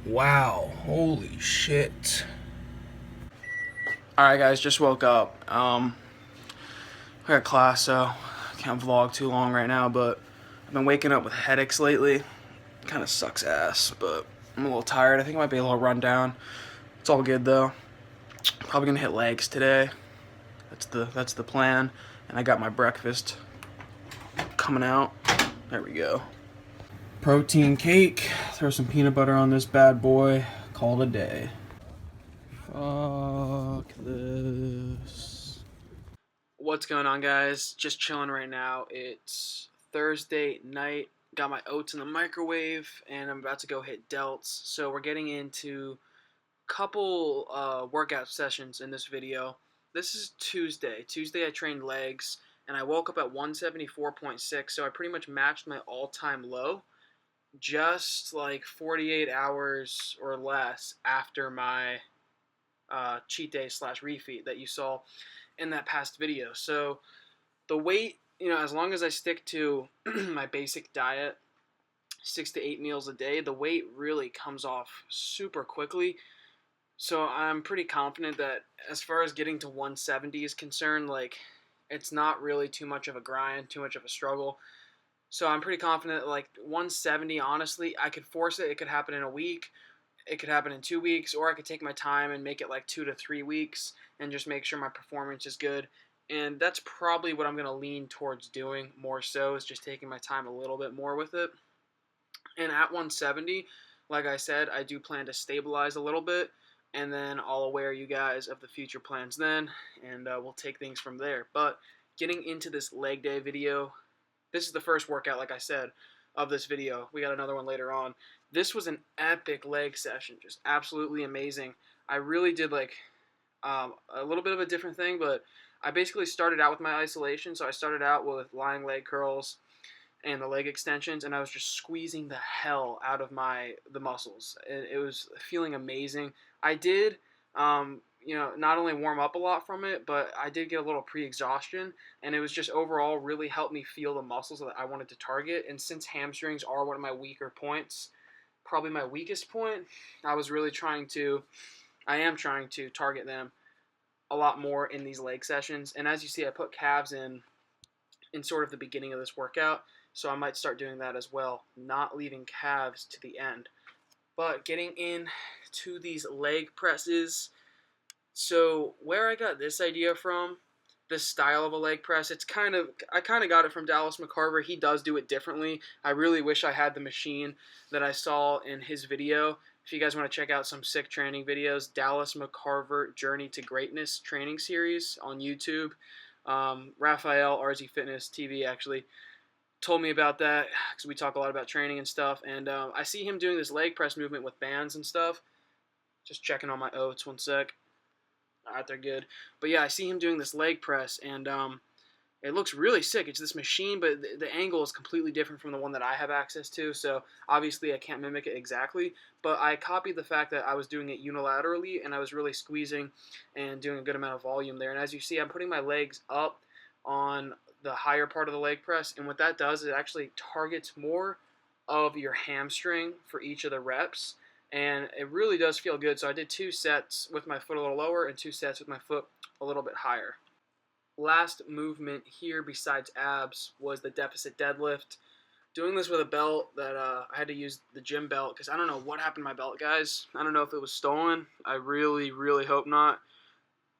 Wow, holy shit. Alright guys, just woke up. I got class, so I can't vlog too long right now, but I've been waking up with headaches lately. Kinda sucks ass, but I'm a little tired. I think I might be a little run down. It's all good though. Probably gonna hit legs today. That's the plan. And I got my breakfast coming out. There we go. Protein cake. Throw some peanut butter on this bad boy. Call it a day. Fuck this. What's going on, guys? Just chilling right now. It's Thursday night. Got my oats in the microwave, and I'm about to go hit delts. So we're getting into a couple workout sessions in this video. This is Tuesday. Tuesday I trained legs, and I woke up at 174.6, so I pretty much matched my all-time low just like 48 hours or less after my cheat day slash refeed that you saw in that past video. So the weight, as long as I stick to my basic diet, 6 to 8 meals a day, the weight really comes off super quickly. So I'm pretty confident that as far as getting to 170 is concerned, like, it's not really too much of a grind, too much of a struggle. So I'm pretty confident, like, 170, honestly, I could force it. It could happen in a week. It could happen in 2 weeks, or I could take my time and make it like 2 to 3 weeks and just make sure my performance is good. And that's probably what I'm going to lean towards doing more so, is just taking my time a little bit more with it. And at 170, like I said, I do plan to stabilize a little bit, and then I'll aware you guys of the future plans then, and we'll take things from there. But getting into this leg day video, this is the first workout, like I said, of this video. We got another one later on. This was an epic leg session, just absolutely amazing. I really did like a little bit of a different thing, but I basically started out with my isolation. So I started out with lying leg curls and the leg extensions, and I was just squeezing the hell out of the muscles. It was feeling amazing. I did, not only warm up a lot from it, but I did get a little pre-exhaustion, and it was just overall really helped me feel the muscles that I wanted to target. And since hamstrings are one of my weaker points, probably my weakest point, I am trying to target them a lot more in these leg sessions. And as you see, I put calves in sort of the beginning of this workout, so I might start doing that as well, not leaving calves to the end. But getting into these leg presses, so where I got this idea from, this style of a leg press, I kind of got it from Dallas McCarver. He does do it differently. I really wish I had the machine that I saw in his video. If you guys want to check out some sick training videos, Dallas McCarver Journey to Greatness training series on YouTube. Raphael, RZ Fitness TV, actually told me about that because we talk a lot about training and stuff. And I see him doing this leg press movement with bands and stuff. Just checking on my oats, one sec. All right, they're good. But yeah, I see him doing this leg press, and it looks really sick. It's this machine, but the angle is completely different from the one that I have access to. So obviously I can't mimic it exactly, but I copied the fact that I was doing it unilaterally, and I was really squeezing and doing a good amount of volume there. And as you see, I'm putting my legs up on the higher part of the leg press, and what that does is it actually targets more of your hamstring for each of the reps, and it really does feel good. So I did 2 sets with my foot a little lower and 2 sets with my foot a little bit higher. Last movement here besides abs was the deficit deadlift. Doing this with a belt that I had to use the gym belt because I don't know what happened to my belt, guys. I don't know if it was stolen. I really, really hope not,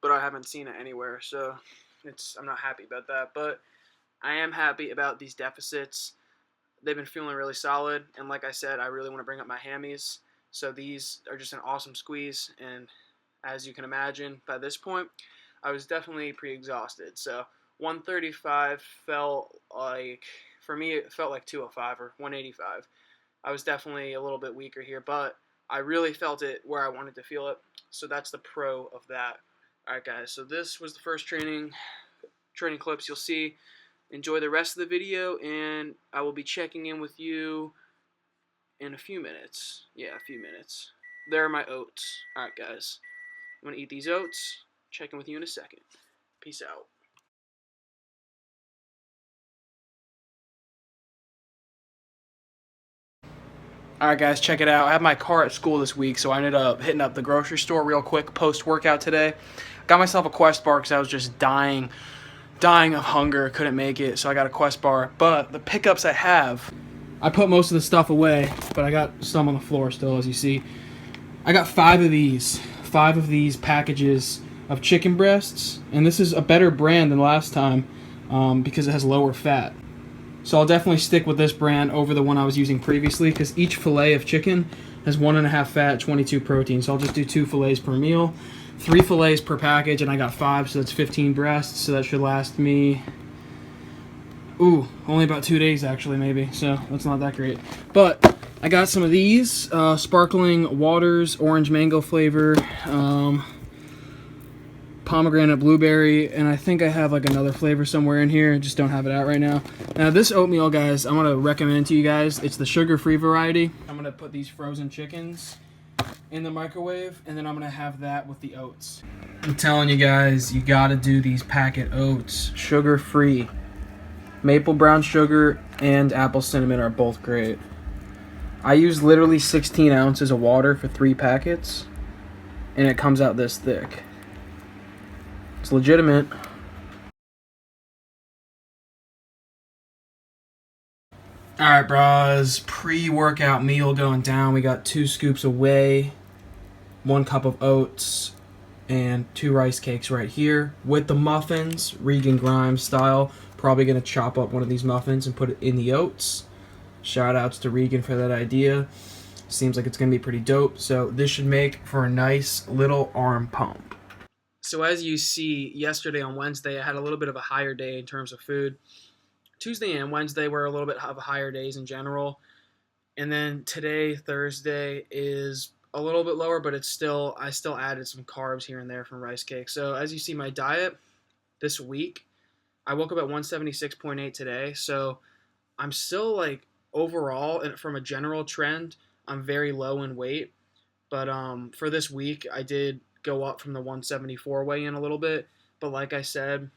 but I haven't seen it anywhere, so I'm not happy about that. But I am happy about these deficits. They've been feeling really solid, and like I said, I really want to bring up my hammies. So these are just an awesome squeeze, and as you can imagine, by this point, I was definitely pre-exhausted. So 135 felt like, for me, it felt like 205 or 185. I was definitely a little bit weaker here, but I really felt it where I wanted to feel it. So that's the pro of that. All right, guys, so this was the first training clips you'll see. Enjoy the rest of the video, and I will be checking in with you in a few minutes. Yeah, a few minutes. There are my oats. All right, guys. I'm going to eat these oats. Check in with you in a second. Peace out. Alright guys, check it out. I have my car at school this week, so I ended up hitting up the grocery store real quick post-workout today. Got myself a Quest bar because I was just dying of hunger, couldn't make it, so I got a Quest bar. But the pickups I have, I put most of the stuff away, but I got some on the floor still, as you see. I got 5 of these packages of chicken breasts, and this is a better brand than last time because it has lower fat. So I'll definitely stick with this brand over the one I was using previously because each fillet of chicken has 1.5 fat, 22 protein. So I'll just do 2 fillets per meal, 3 fillets per package, and I got 5, so that's 15 breasts. So that should last me, only about 2 days actually, maybe. So that's not that great. But I got some of these sparkling waters, orange mango flavor, pomegranate blueberry, and I think I have like another flavor somewhere in here. I just don't have it out right now. Now this oatmeal, guys, I'm gonna recommend to you guys. It's the sugar-free variety. I'm gonna put these frozen chickens in the microwave, and then I'm gonna have that with the oats. I'm telling you guys, you gotta do these packet oats. Sugar-free. Maple brown sugar and apple cinnamon are both great. I use literally 16 ounces of water for 3 packets, and it comes out this thick. It's legitimate. Alright, bros. Pre-workout meal going down. We got 2 scoops of whey, 1 cup of oats, and 2 rice cakes right here with the muffins, Regan Grimes style. Probably going to chop up one of these muffins and put it in the oats. Shout outs to Regan for that idea. Seems like it's going to be pretty dope. So this should make for a nice little arm pump. So as you see, yesterday on Wednesday, I had a little bit of a higher day in terms of food. Tuesday and Wednesday were a little bit of higher days in general. And then today, Thursday, is a little bit lower, but I still added some carbs here and there from rice cake. So as you see, my diet this week, I woke up at 176.8 today. So I'm still like overall, and from a general trend, I'm very low in weight. But for this week, I did go up from the 174 weigh-in a little bit. But like I said,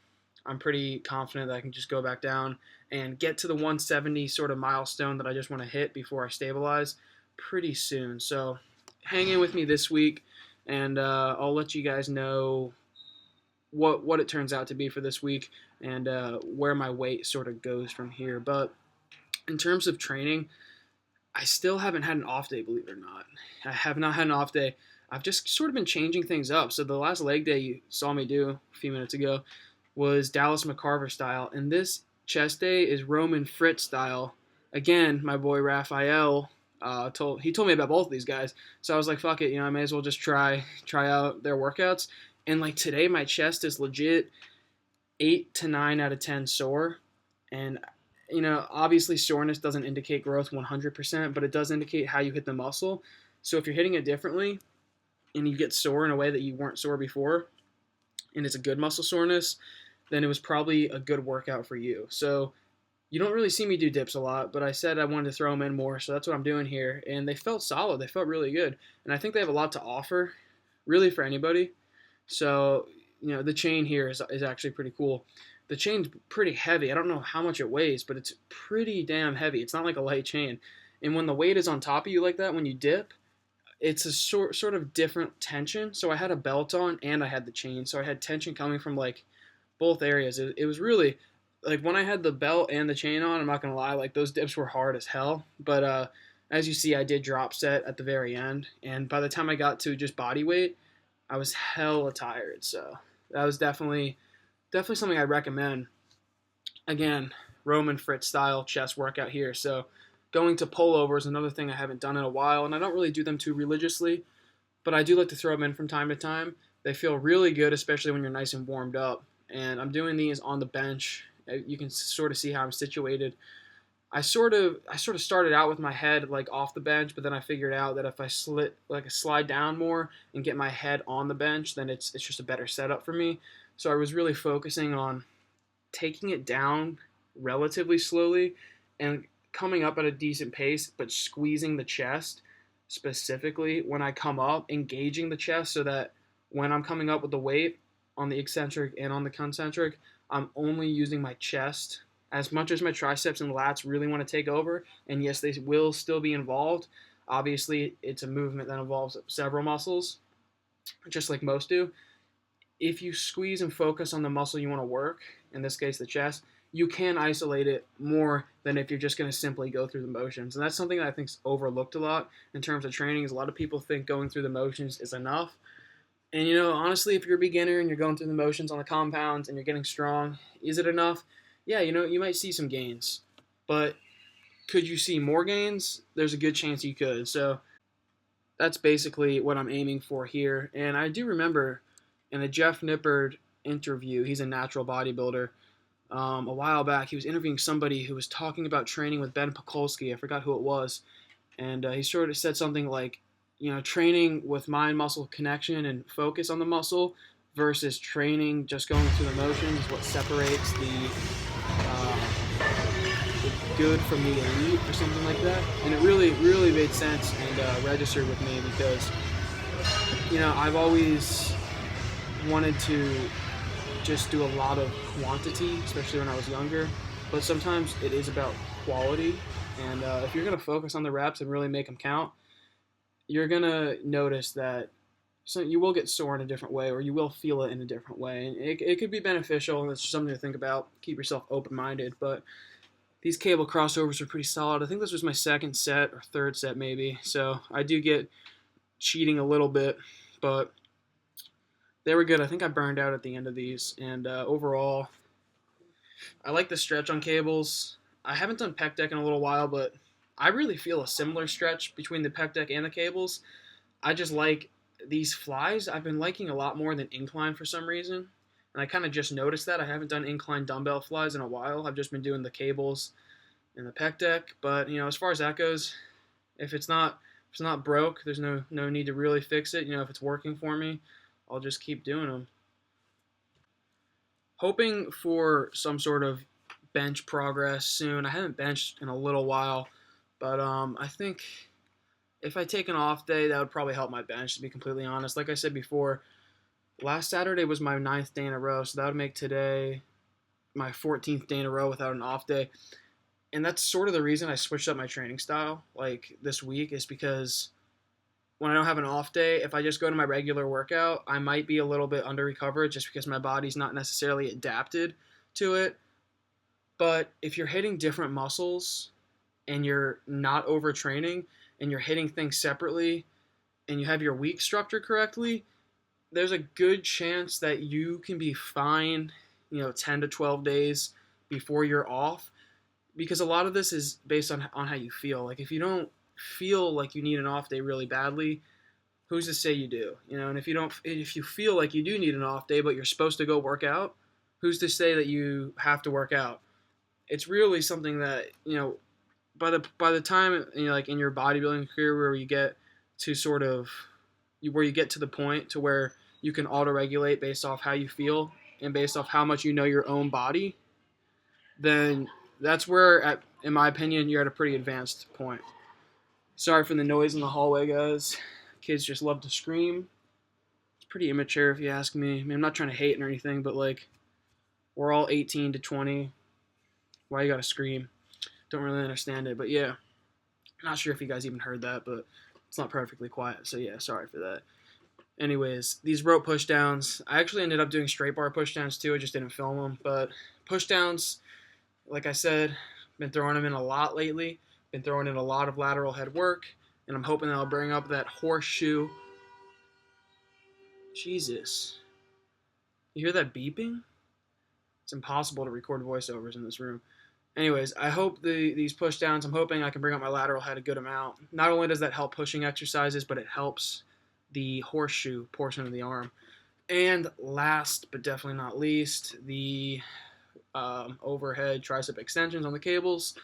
I'm pretty confident that I can just go back down and get to the 170 sort of milestone that I just want to hit before I stabilize pretty soon. So hang in with me this week, and I'll let you guys know what it turns out to be for this week and where my weight sort of goes from here. But in terms of training, I still haven't had an off day, believe it or not. I have not had an off day. I've just sort of been changing things up. So the last leg day you saw me do a few minutes ago was Dallas McCarver style, and this chest day is Roman Fritz style. Again, my boy Raphael told me about both of these guys, so I was like, fuck it, I may as well just try out their workouts. And like today, my chest is legit 8 to 9 out of 10 sore, and obviously soreness doesn't indicate growth 100%, but it does indicate how you hit the muscle. So if you're hitting it differently and you get sore in a way that you weren't sore before, and it's a good muscle soreness, then it was probably a good workout for you. So you don't really see me do dips a lot, but I said I wanted to throw them in more, so that's what I'm doing here. And they felt solid. They felt really good. And I think they have a lot to offer, really, for anybody. So, the chain here is actually pretty cool. The chain's pretty heavy. I don't know how much it weighs, but it's pretty damn heavy. It's not like a light chain. And when the weight is on top of you like that, when you dip, it's a sort of different tension. So I had a belt on and I had the chain. So I had tension coming from like both areas. It was really like when I had the belt and the chain on, I'm not going to lie, like those dips were hard as hell. But as you see, I did drop set at the very end. And by the time I got to just body weight, I was hella tired. So that was definitely something I recommend. Again, Roman Fritz style chest workout here. So going to pullover is another thing I haven't done in a while, and I don't really do them too religiously, but I do like to throw them in from time to time. They feel really good, especially when you're nice and warmed up. And I'm doing these on the bench. You can sort of see how I'm situated. I sort of started out with my head like off the bench, but then I figured out that if I slide down more and get my head on the bench, then it's just a better setup for me. So I was really focusing on taking it down relatively slowly and coming up at a decent pace, but squeezing the chest specifically when I come up, engaging the chest so that when I'm coming up with the weight on the eccentric and on the concentric, I'm only using my chest. As much as my triceps and lats really want to take over, and yes, they will still be involved, Obviously, it's a movement that involves several muscles, just like most do. If you squeeze and focus on the muscle you want to work, in this case the chest, you can isolate it more than if you're just going to simply go through the motions. And that's something that I think is overlooked a lot in terms of training. Is a lot of people think going through the motions is enough. And honestly, if you're a beginner and you're going through the motions on the compounds and you're getting strong, is it enough? Yeah, you might see some gains. But could you see more gains? There's a good chance you could. So that's basically what I'm aiming for here. And I do remember in a Jeff Nippard interview, he's a natural bodybuilder, a while back, he was interviewing somebody who was talking about training with Ben Pakulski. I forgot who it was. And he sort of said something like, training with mind-muscle connection and focus on the muscle versus training just going through the motions is what separates the good from the elite or something like that. And it really, really made sense and registered with me because, I've always wanted to just do a lot of quantity, especially when I was younger. But sometimes it is about quality. And if you're going to focus on the reps and really make them count, you're going to notice that you will get sore in a different way, or you will feel it in a different way. And it could be beneficial, and it's just something to think about. Keep yourself open-minded. But these cable crossovers are pretty solid. I think this was my second set or third set maybe. So I do get cheating a little bit, but they were good. I think I burned out at the end of these. And overall, I like the stretch on cables. I haven't done pec deck in a little while, but I really feel a similar stretch between the pec deck and the cables. I just like these flies. I've been liking a lot more than incline for some reason. And I kind of just noticed that. I haven't done incline dumbbell flies in a while. I've just been doing the cables and the pec deck. But, as far as that goes, if it's not broke, there's no need to really fix it. If it's working for me, I'll just keep doing them. Hoping for some sort of bench progress soon. I haven't benched in a little while, but I think if I take an off day, that would probably help my bench, to be completely honest. Like I said before, last Saturday was my 9th day in a row, so that would make today my 14th day in a row without an off day. And that's sort of the reason I switched up my training style this week, is because when I don't have an off day, if I just go to my regular workout, I might be a little bit under recovered just because my body's not necessarily adapted to it. But if you're hitting different muscles and you're not overtraining and you're hitting things separately and you have your week structured correctly, there's a good chance that you can be fine, 10 to 12 days before you're off. Because a lot of this is based on how you feel. Like, if you don't feel like you need an off day really badly, who's to say you do? And if you feel like you do need an off day, but you're supposed to go work out, who's to say that you have to work out? It's really something that, by the time, like in your bodybuilding career, where you get to where you get to the point to where you can auto-regulate based off how you feel and based off how much you know your own body, then that's where, in my opinion, you're at a pretty advanced point. Sorry for the noise in the hallway, guys. Kids just love to scream. It's pretty immature if you ask me. I mean, I'm not trying to hate or anything, but we're all 18 to 20. Why you gotta scream? Don't really understand it, but yeah. Not sure if you guys even heard that, but it's not perfectly quiet, so yeah, sorry for that. Anyways, these rope pushdowns, I actually ended up doing straight bar pushdowns too. I just didn't film them, but pushdowns, like I said, been throwing them in a lot lately. Been throwing in a lot of lateral head work, and I'm hoping that I'll bring up that horseshoe. Jesus. You hear that beeping? It's impossible to record voiceovers in this room. Anyways, I hope these push downs, I'm hoping I can bring up my lateral head a good amount. Not only does that help pushing exercises, but it helps the horseshoe portion of the arm. And last, but definitely not least, the overhead tricep extensions on the cables.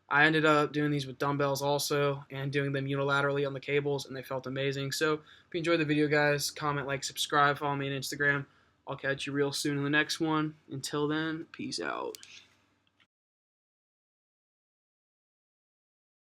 I ended up doing these with dumbbells also and doing them unilaterally on the cables, and they felt amazing. So if you enjoyed the video, guys, comment, like, subscribe, follow me on Instagram. I'll catch you real soon in the next one. Until then, peace out.